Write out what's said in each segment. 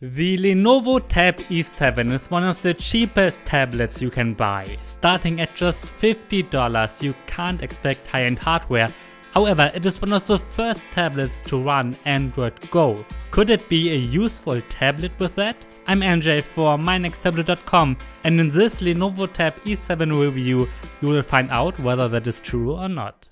The Lenovo Tab E7 is one of the cheapest tablets you can buy. Starting at just $50, you can't expect high-end hardware. However, it is one of the first tablets to run Android Go. Could it be a useful tablet with that? I'm NJ for mynexttablet.com, and in this Lenovo Tab E7 review, you will find out whether that is true or not.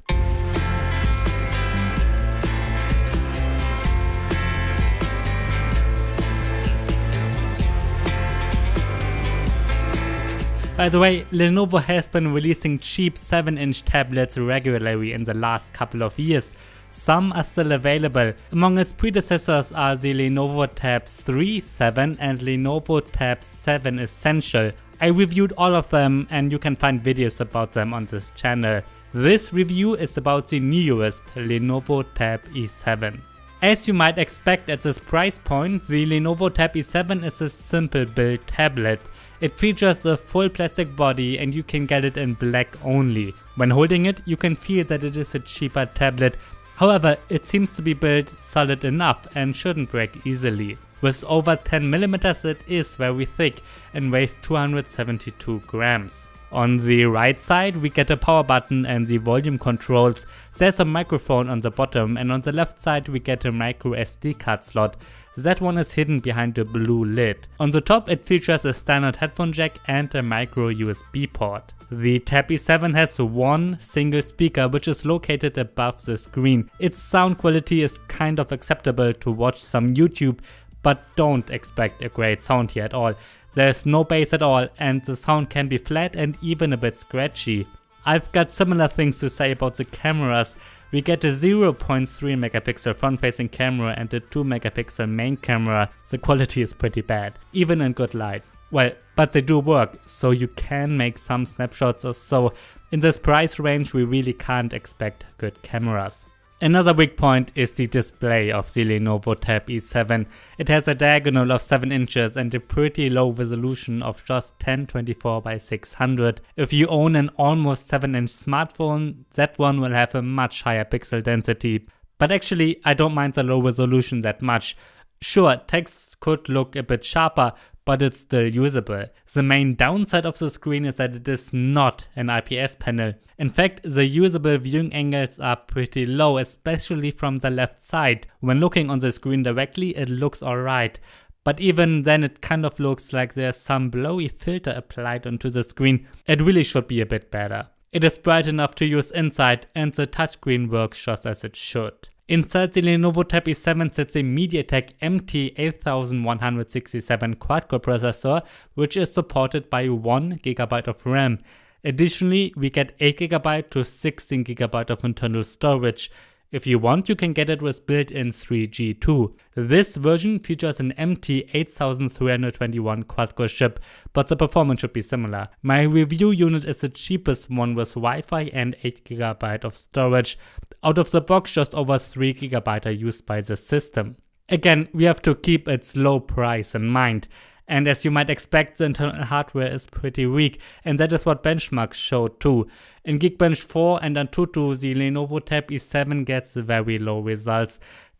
By the way, Lenovo has been releasing cheap 7-inch tablets regularly in the last couple of years. Some are still available. Among its predecessors are the Lenovo Tab 3, 7 and Lenovo Tab 7 Essential. I reviewed all of them and you can find videos about them on this channel. This review is about the newest Lenovo Tab E7. As you might expect at this price point, the Lenovo Tab E7 is a simple build tablet. It features a full plastic body and you can get it in black only. When holding it, you can feel that it is a cheaper tablet. However, it seems to be built solid enough and shouldn't break easily. With over 10mm, it is very thick and weighs 272 grams. On the right side we get a power button and the volume controls. There's a microphone on the bottom, and on the left side we get a micro SD card slot. That one is hidden behind a blue lid. On the top it features a standard headphone jack and a micro USB port. The Tab E7 has one single speaker which is located above the screen. Its sound quality is kind of acceptable to watch some YouTube, but don't expect a great sound here at all. There's no bass at all and the sound can be flat and even a bit scratchy. I've got similar things to say about the cameras. We get a 0.3 megapixel front facing camera and a 2 megapixel main camera. The quality is pretty bad, even in good light. Well, but they do work, so you can make some snapshots or so. In this price range we really can't expect good cameras. Another weak point is the display of the Lenovo Tab E7. It has a diagonal of 7 inches and a pretty low resolution of just 1024 by 600. If you own an almost 7-inch smartphone, that one will have a much higher pixel density. But actually, I don't mind the low resolution that much. Sure, text could look a bit sharper, but it's still usable. The main downside of the screen is that it is not an IPS panel. In fact, the usable viewing angles are pretty low, especially from the left side. When looking on the screen directly, it looks alright. But even then it kind of looks like there's some blowy filter applied onto the screen. It really should be a bit better. It is bright enough to use inside and the touchscreen works just as it should. Inside the Lenovo Tab E7 sits a MediaTek MT8167 quad-core processor, which is supported by 1GB of RAM. Additionally, we get 8GB to 16GB of internal storage. If you want, you can get it with built-in 3G too. This version features an MT8321 quad-core chip, but the performance should be similar. My review unit is the cheapest one with Wi-Fi and 8GB of storage. Out of the box, just over 3GB are used by the system. Again, we have to keep its low price in mind. And as you might expect, the internal hardware is pretty weak, and that is what benchmarks show too. In Geekbench 4 and Antutu, the Lenovo Tab E7 gets very low results.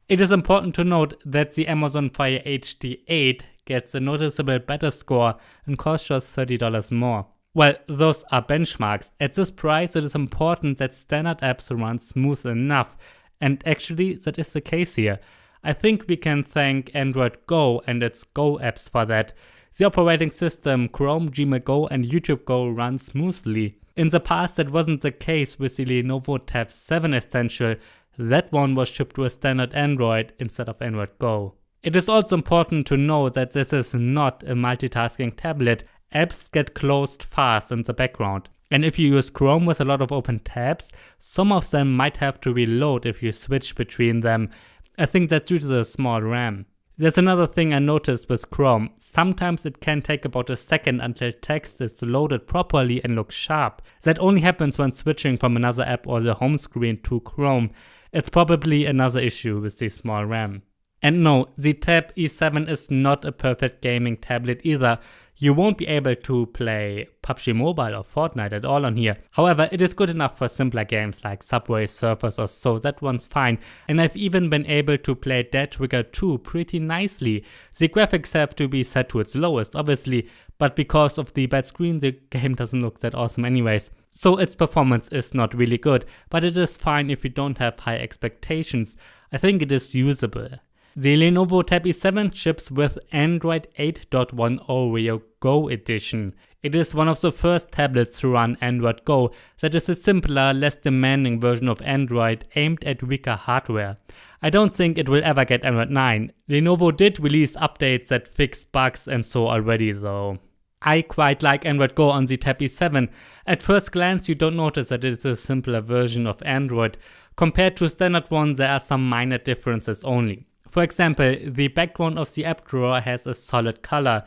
It is important to note that the Amazon Fire HD 8 gets a noticeable better score and costs just $30 more. Well, those are benchmarks. At this price, it is important that standard apps run smooth enough, and actually that is the case here. I think we can thank Android Go and its Go apps for that. The operating system, Chrome, Gmail Go and YouTube Go run smoothly. In the past that wasn't the case with the Lenovo Tab 7 Essential. That one was shipped to a standard Android instead of Android Go. It is also important to know that this is not a multitasking tablet. Apps get closed fast in the background. And if you use Chrome with a lot of open tabs, some of them might have to reload if you switch between them. I think that's due to the small RAM. There's another thing I noticed with Chrome. Sometimes it can take about a second until text is loaded properly and looks sharp. That only happens when switching from another app or the home screen to Chrome. It's probably another issue with the small RAM. And no, the Tab E7 is not a perfect gaming tablet either. You won't be able to play PUBG Mobile or Fortnite at all on here. However, it is good enough for simpler games like Subway Surfers or so, that one's fine. And I've even been able to play Dead Trigger 2 pretty nicely. The graphics have to be set to its lowest, obviously, but because of the bad screen, the game doesn't look that awesome anyways. So its performance is not really good, but it is fine if you don't have high expectations. I think it is usable. The Lenovo Tab E7 ships with Android 8.1 Oreo Go edition. It is one of the first tablets to run Android Go that is a simpler, less demanding version of Android aimed at weaker hardware. I don't think it will ever get Android 9. Lenovo did release updates that fix bugs and so already though. I quite like Android Go on the Tab E7. At first glance you don't notice that it is a simpler version of Android. Compared to standard one, there are some minor differences only. For example, the background of the app drawer has a solid color.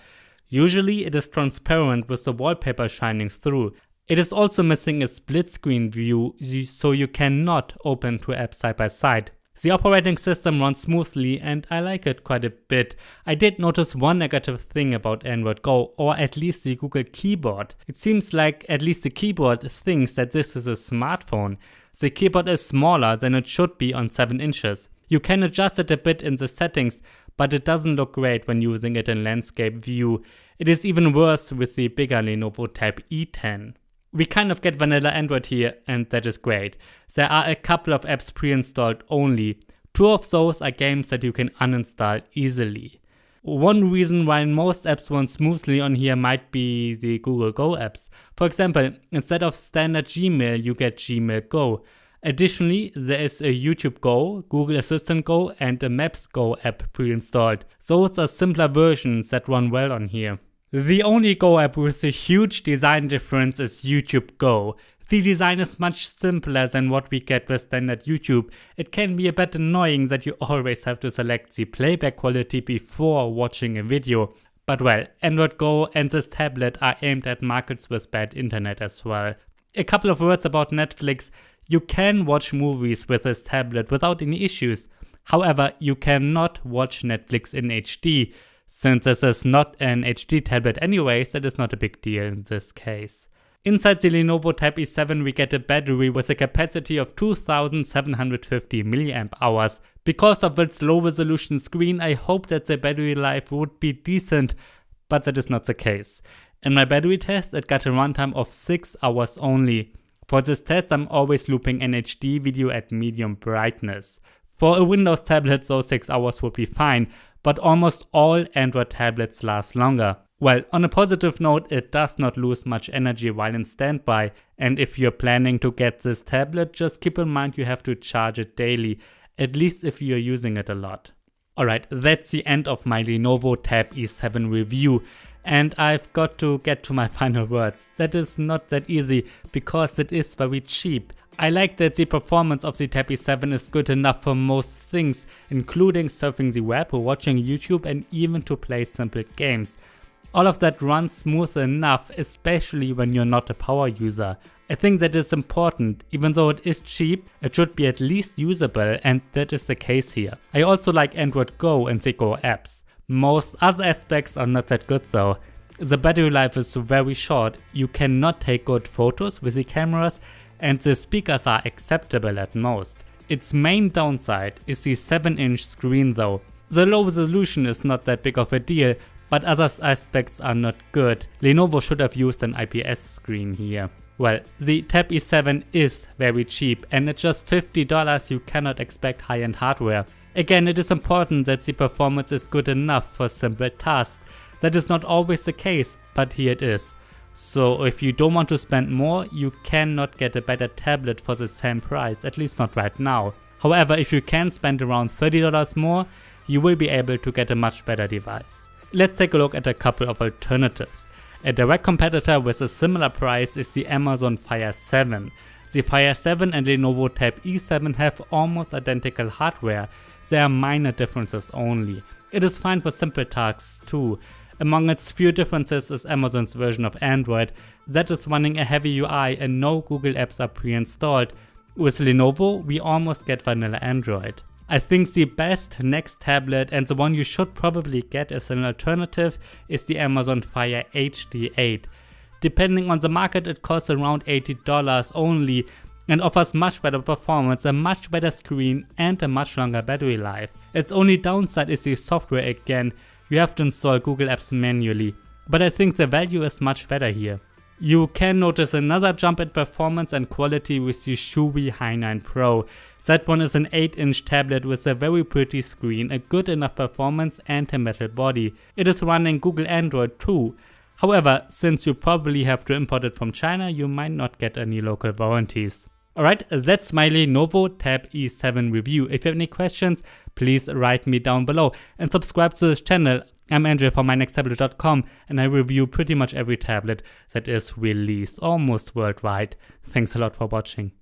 Usually it is transparent with the wallpaper shining through. It is also missing a split screen view, so you cannot open two apps side by side. The operating system runs smoothly and I like it quite a bit. I did notice one negative thing about Android Go, or at least the Google keyboard. It seems like at least the keyboard thinks that this is a smartphone. The keyboard is smaller than it should be on 7 inches. You can adjust it a bit in the settings, but it doesn't look great when using it in landscape view. It is even worse with the bigger Lenovo Tab E10. We kind of get vanilla Android here, and that is great. There are a couple of apps pre-installed only. 2 of those are games that you can uninstall easily. One reason why most apps run smoothly on here might be the Google Go apps. For example, instead of standard Gmail, you get Gmail Go. Additionally, there is a YouTube Go, Google Assistant Go and a Maps Go app pre-installed. Those are simpler versions that run well on here. The only Go app with a huge design difference is YouTube Go. The design is much simpler than what we get with standard YouTube. It can be a bit annoying that you always have to select the playback quality before watching a video. But well, Android Go and this tablet are aimed at markets with bad internet as well. A couple of words about Netflix. You can watch movies with this tablet without any issues. However, you cannot watch Netflix in HD. Since this is not an HD tablet anyways, that is not a big deal in this case. Inside the Lenovo Tab E7 we get a battery with a capacity of 2750 mAh. Because of its low resolution screen, I hope that the battery life would be decent, but that is not the case. In my battery test it got a runtime of 6 hours only. For this test I'm always looping an HD video at medium brightness. For a Windows tablet those 6 hours would be fine, but almost all Android tablets last longer. Well, on a positive note, it does not lose much energy while in standby, and if you're planning to get this tablet, just keep in mind you have to charge it daily, at least if you're using it a lot. Alright, that's the end of my Lenovo Tab E7 review. And I've got to get to my final words. That is not that easy because it is very cheap. I like that the performance of the Tab E7 is good enough for most things, including surfing the web, watching YouTube and even to play simple games. All of that runs smooth enough, especially when you're not a power user. I think that is important. Even though it is cheap, it should be at least usable, and that is the case here. I also like Android Go and the Go apps. Most other aspects are not that good though. The battery life is very short, you cannot take good photos with the cameras, and the speakers are acceptable at most. Its main downside is the 7-inch screen though. The low resolution is not that big of a deal, but other aspects are not good. Lenovo should have used an IPS screen here. Well, the Tab E7 is very cheap, and at just $50 you cannot expect high-end hardware. Again, it is important that the performance is good enough for simple tasks. That is not always the case, but here it is. So if you don't want to spend more, you cannot get a better tablet for the same price, at least not right now. However, if you can spend around $30 more, you will be able to get a much better device. Let's take a look at a couple of alternatives. A direct competitor with a similar price is the Amazon Fire 7. The Fire 7 and Lenovo Tab E7 have almost identical hardware. There are minor differences only. It is fine for simple tasks too. Among its few differences is Amazon's version of Android that is running a heavy UI and no Google apps are pre-installed. With Lenovo, we almost get vanilla Android. I think the best next tablet, and the one you should probably get as an alternative, is the Amazon Fire HD8. Depending on the market, it costs around $80 only and offers much better performance, a much better screen and a much longer battery life. Its only downside is the software again. You have to install Google Apps manually, but I think the value is much better here. You can notice another jump in performance and quality with the Shui Hi9 Pro. That one is an 8-inch tablet with a very pretty screen, a good enough performance and a metal body. It is running Google Android too. However, since you probably have to import it from China, you might not get any local warranties. Alright, that's my Lenovo Tab E7 review. If you have any questions, please write me down below and subscribe to this channel. I'm Andrew from mynexttablet.com and I review pretty much every tablet that is released almost worldwide. Thanks a lot for watching.